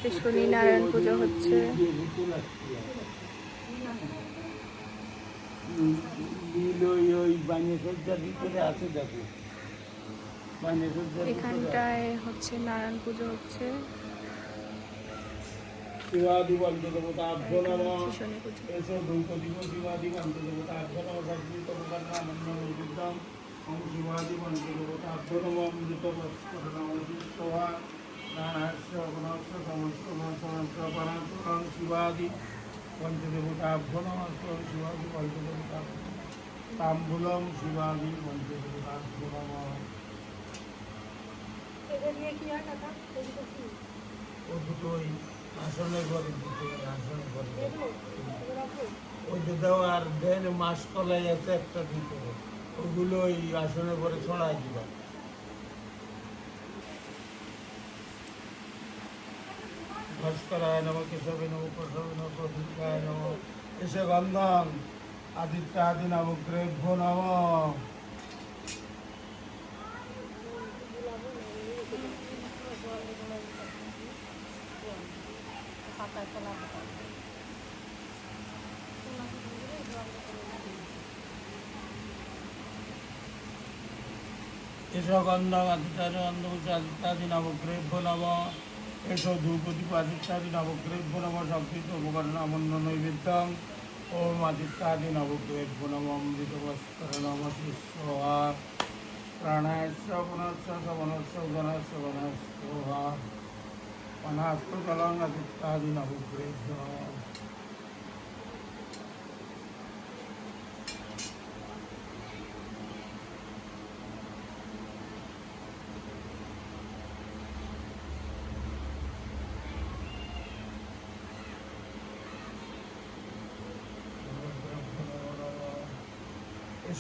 শনি নারায়ণ পুজো হচ্ছে। এখানটায় হচ্ছে নারায়ণ পুজো হচ্ছে। শিবাদি পঞ্চদেবতাভ্যো নমঃ। এসো দ্রৌপদীব শিবাদি পঞ্চদেবতাভ্যো নমঃ। সর্বিতমকর্ণামন্যবিদ্যং ওম শিবাদি পঞ্চদেবতাভ্যো নমঃ। অমৃতবস্করণমশিষ্টোহা নানাস্য গুণস্য সমস্ত পরাং শিবাদি পঞ্চদেবতাভ্যো নমঃ। শিবাদি পঞ্চদেবতাভ্যো তাম্বূলম শিবাদি পঞ্চদেবতাভ্যো নমঃ। ও দুটোই আসনের ঘরে দিতে আসনের ঘরে ওই যে দাও আর দেন মাসকলাই আছে একটা দিতে ওগুলো ওই আসনের ঘরে ছড়াই দিবা। ভাস্করায় নমঃ কেশবে নমঃ প্রসবে নমঃ প্রদীপায় নমঃ। এসে গন্ধম আদিত্যাদি নবগ্রেভ্যো নমঃ। এসো গন্ধম আদিত্যাদি নবগ্রেভ্যো নমঃ। এসো ধূপদীপ আদিত্যাদি নবগ্রেভ্যো নমঃ। সংকৃত উপকরণামন্য নৈবেদ্যং ওম আদিত্যাদি নবগ্রেভ্যো নমঃ। অমৃতবস্করণমশিষ্টোহা প্রাণায়াস্য পুনশ্চ সমনস্য উদনস্য বনস্যোহা অনাস্ত জলং আদিত্যাদি নবগ্রেভ্যো।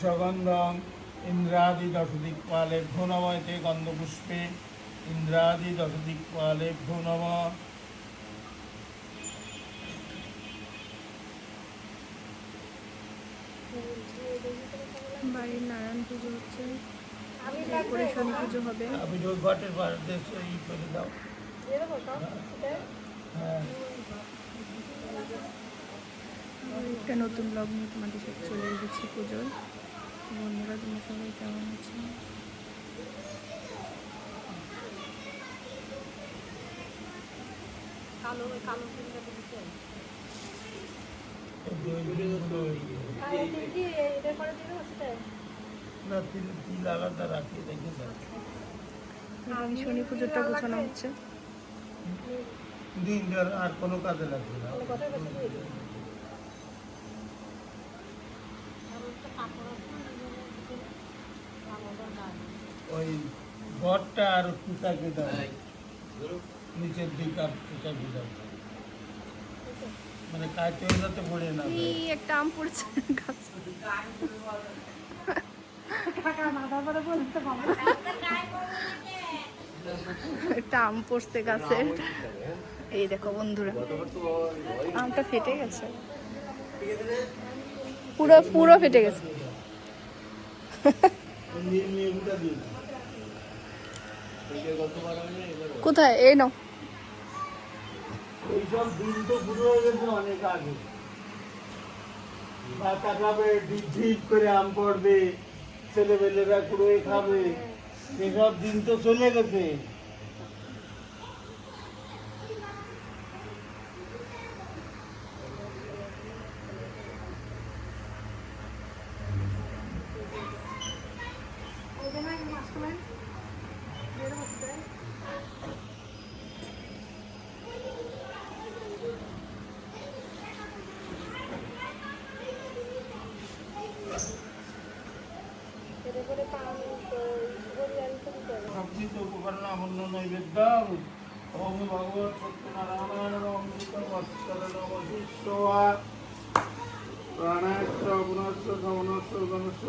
সগন্ধং ইন্দ্রাদি দশদিক্পালেভ্যো নমঃ। এতে গন্ধপুষ্পে ইন্দ্রাদি দশদিক্পালেভ্যো নমঃ। বাড়ির নারায়ণ পুজো হচ্ছে, এরপরে শনি পুজো হবে। আমি ওই ঘটের পাশে ই করে দাও। হ্যাঁ একটা নতুন ব্লগ নিয়ে তোমাদের সাথে চলে এসেছি পুজোর। বন্ধুরা তোমরা সবাই কেমন আছো? না তিল আলাদা রাখি দেখে দাও। শনি পুজোটা গোছানো হচ্ছে। দিন আর কোনো কাজে লাগবে না। ওই ঘরটা আর কুচাকে দাও, নিচের দিক আর কুচাকে দাও, মানে কাজ হয়ে যাতে পড়ে না। এই একটা আম পড়ছে গাছ। একটা আম পড়ছে গাছে। এই দেখো বন্ধুরা, আমটা ফেটে গেছে, পুরো পুরো ফেটে গেছে। কোথায়? এই নাও। এইসব দিন তো শুরু হয়ে গেছে অনেক আগে। বাচ্চা খাবে, ঢিপ করে আম পড়বে, ছেলেবেলেরা কুড়োয় খাবে, এসব দিন তো চলে গেছে। সংকৃত উপকরণামন্য নৈবেদ্যং ওম ভগবৎ সত্যনারায়ণ অমৃতবস্করণমশিষ্টোহা প্রাণায়াস্য পুনশ্চ সমনস্য উদনস্য